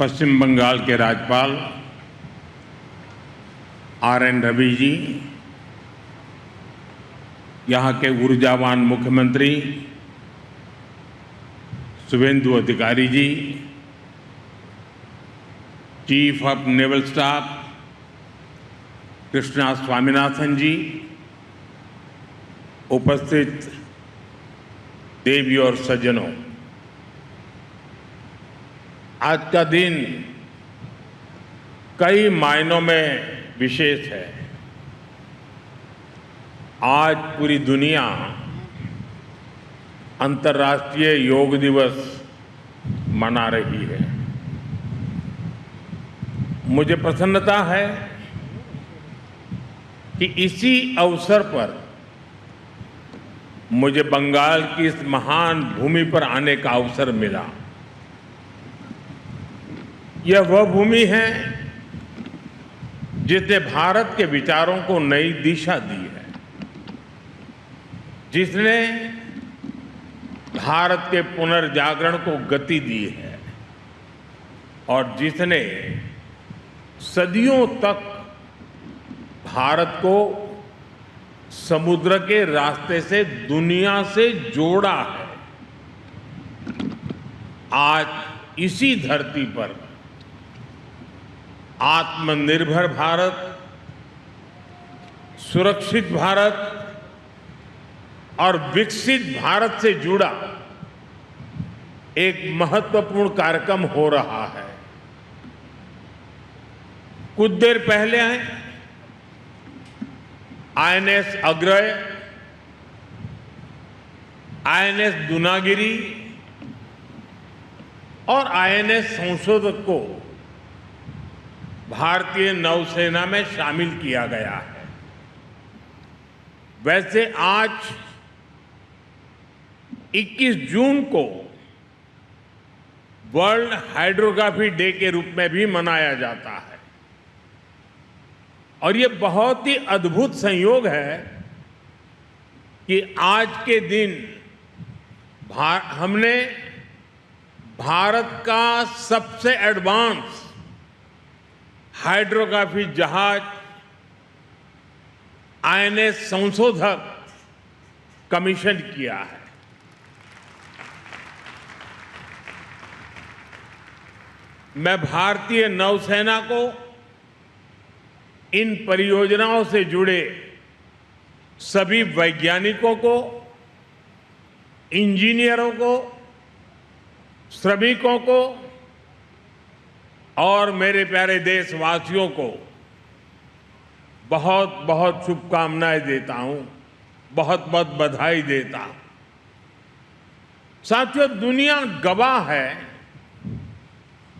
पश्चिम बंगाल के राज्यपाल आर.एन. रवि जी, यहाँ के ऊर्जावान मुख्यमंत्री Suvendu Adhikari ji, chief of naval staff Krishna Swaminathan ji, उपस्थित देवी और सज्जनों, आज का दिन कई मायनों में विशेष है। आज पूरी दुनिया अंतर्राष्ट्रीय योग दिवस मना रही है। मुझे प्रसन्नता है कि इसी अवसर पर मुझे बंगाल की इस महान भूमि पर आने का अवसर मिला। यह वह भूमि है जिसने भारत के विचारों को नई दिशा दी है, जिसने भारत के पुनर्जागरण को गति दी है और जिसने सदियों तक भारत को समुद्र के रास्ते से दुनिया से जोड़ा है। आज इसी धरती पर आत्मनिर्भर भारत, सुरक्षित भारत और विकसित भारत से जुड़ा एक महत्वपूर्ण कार्यक्रम हो रहा है। कुछ देर पहले आईएनएस अग्रय, आईएनएस दूनागिरी और आईएनएस संशोधक को भारतीय नौसेना में शामिल किया गया है। वैसे आज 21 जून को वर्ल्ड हाइड्रोग्राफी डे के रूप में भी मनाया जाता है और ये बहुत ही अद्भुत संयोग है कि आज के दिन हमने भारत का सबसे एडवांस हाइड्रोग्राफी जहाज आईएनएस संशोधक कमीशन किया है। मैं भारतीय नौसेना को इन परियोजनाओं से जुड़े सभी वैज्ञानिकों को, इंजीनियरों को, श्रमिकों को और मेरे प्यारे देशवासियों को बहुत बहुत शुभकामनाएं देता हूं, बहुत बहुत बधाई देता हूं। साथियों, दुनिया गवाह है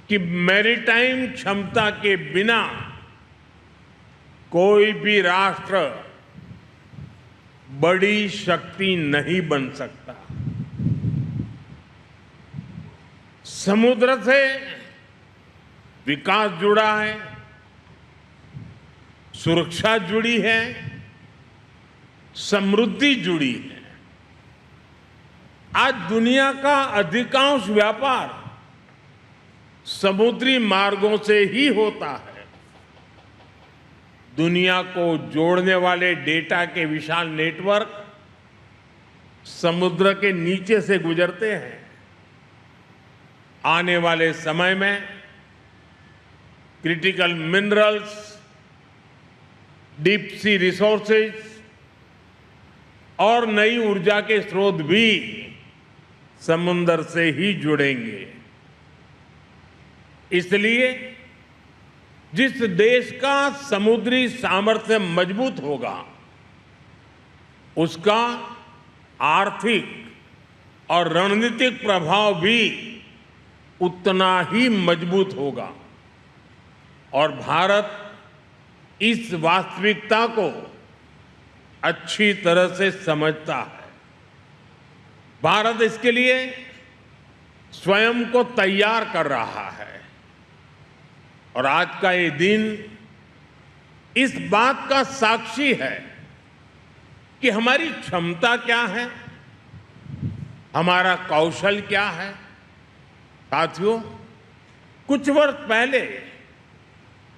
कि मैरीटाइम क्षमता के बिना कोई भी राष्ट्र बड़ी शक्ति नहीं बन सकता। समुद्र से विकास जुड़ा है, सुरक्षा जुड़ी है, समृद्धि जुड़ी है। आज दुनिया का अधिकांश व्यापार समुद्री मार्गों से ही होता है। दुनिया को जोड़ने वाले डेटा के विशाल नेटवर्क समुद्र के नीचे से गुजरते हैं। आने वाले समय में critical minerals, deep sea resources और नई ऊर्जा के स्रोत भी समुद्र से ही जुड़ेंगे। इसलिए जिस देश का समुद्री सामर्थ्य मजबूत होगा, उसका आर्थिक और रणनीतिक प्रभाव भी उतना ही मजबूत होगा और भारत इस वास्तविकता को अच्छी तरह से समझता है। भारत इसके लिए स्वयं को तैयार कर रहा है और आज का ये दिन इस बात का साक्षी है कि हमारी क्षमता क्या है, हमारा कौशल क्या है। साथियों, कुछ वर्ष पहले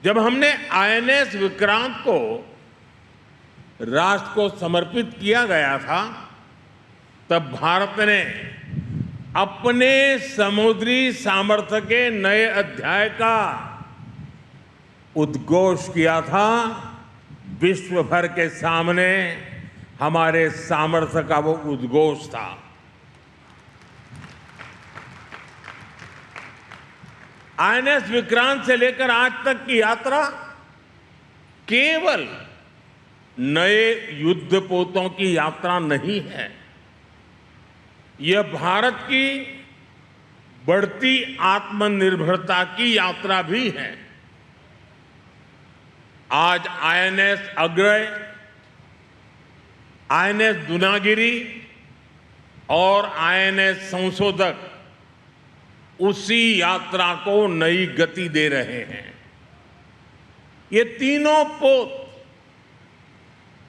जब हमने आईएनएस विक्रांत को राष्ट्र को समर्पित किया गया था, तब भारत ने अपने समुद्री सामर्थ्य के नए अध्याय का उद्घोष किया था। विश्व भर के सामने हमारे सामर्थ्य का वो उद्घोष था। आईएनएस विक्रांत से लेकर आज तक की यात्रा केवल नए युद्धपोतों की यात्रा नहीं है, यह भारत की बढ़ती आत्मनिर्भरता की यात्रा भी है। आज आईएनएस अग्रय, आईएनएस दुनागिरी और आईएनएस संशोधक उसी यात्रा को नई गति दे रहे हैं। ये तीनों पोत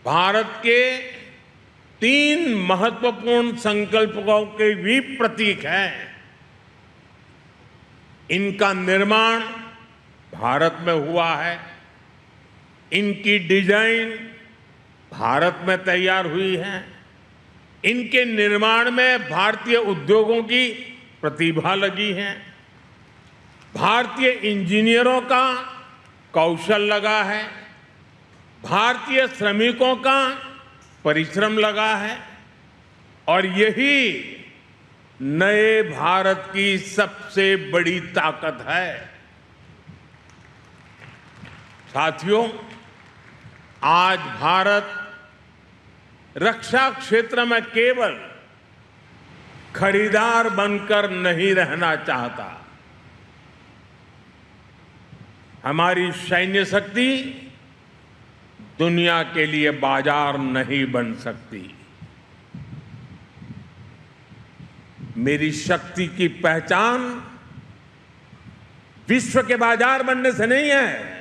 भारत के 3 महत्वपूर्ण संकल्पों के भी प्रतीक हैं। इनका निर्माण भारत में हुआ है, इनकी डिजाइन भारत में तैयार हुई है, इनके निर्माण में भारतीय उद्योगों की प्रतिभा लगी है, भारतीय इंजीनियरों का कौशल लगा है, भारतीय श्रमिकों का परिश्रम लगा है, और यही नए भारत की सबसे बड़ी ताकत है। साथियों, आज भारत रक्षा क्षेत्र में केवल खरीदार बनकर नहीं रहना चाहता। हमारी सैन्य शक्ति दुनिया के लिए बाजार नहीं बन सकती। मेरी शक्ति की पहचान विश्व के बाजार बनने से नहीं है,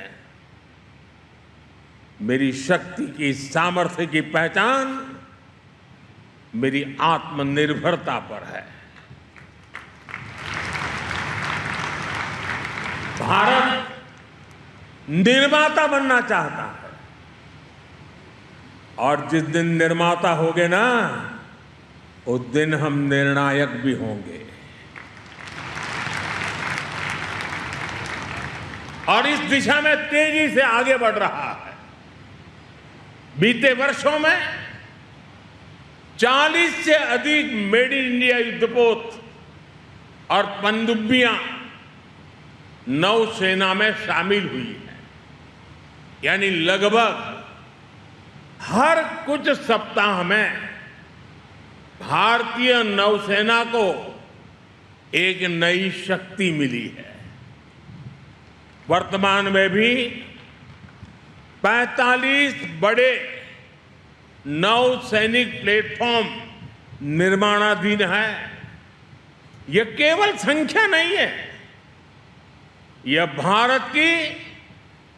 मेरी शक्ति की सामर्थ्य की पहचान मेरी आत्मनिर्भरता पर है। भारत निर्माता बनना चाहता है, और जिस दिन निर्माता होगे ना, उस दिन हम निर्णायक भी होंगे। और इस दिशा में तेजी से आगे बढ़ रहा है। बीते वर्षों में 40 से अधिक मेड इन इंडिया युद्धपोत और पनडुब्बियां नौसेना में शामिल हुई है। यानी लगभग हर कुछ सप्ताह में भारतीय नौसेना को एक नई शक्ति मिली है। वर्तमान में भी 45 बड़े नौसैनिक प्लेटफॉर्म निर्माणाधीन है। यह केवल संख्या नहीं है, यह भारत की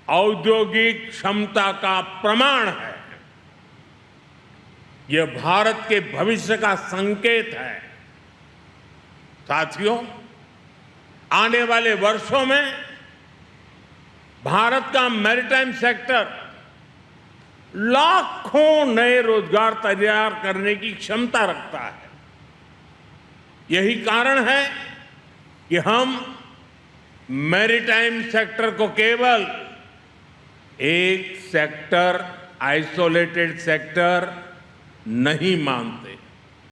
औद्योगिक क्षमता का प्रमाण है। यह भारत के भविष्य का संकेत है। साथियों, आने वाले वर्षों में भारत का मैरीटाइम सेक्टर लाखों नए रोजगार तैयार करने की क्षमता रखता है। यही कारण है कि हम मैरीटाइम सेक्टर को केवल एक सेक्टर, आइसोलेटेड सेक्टर नहीं मानते।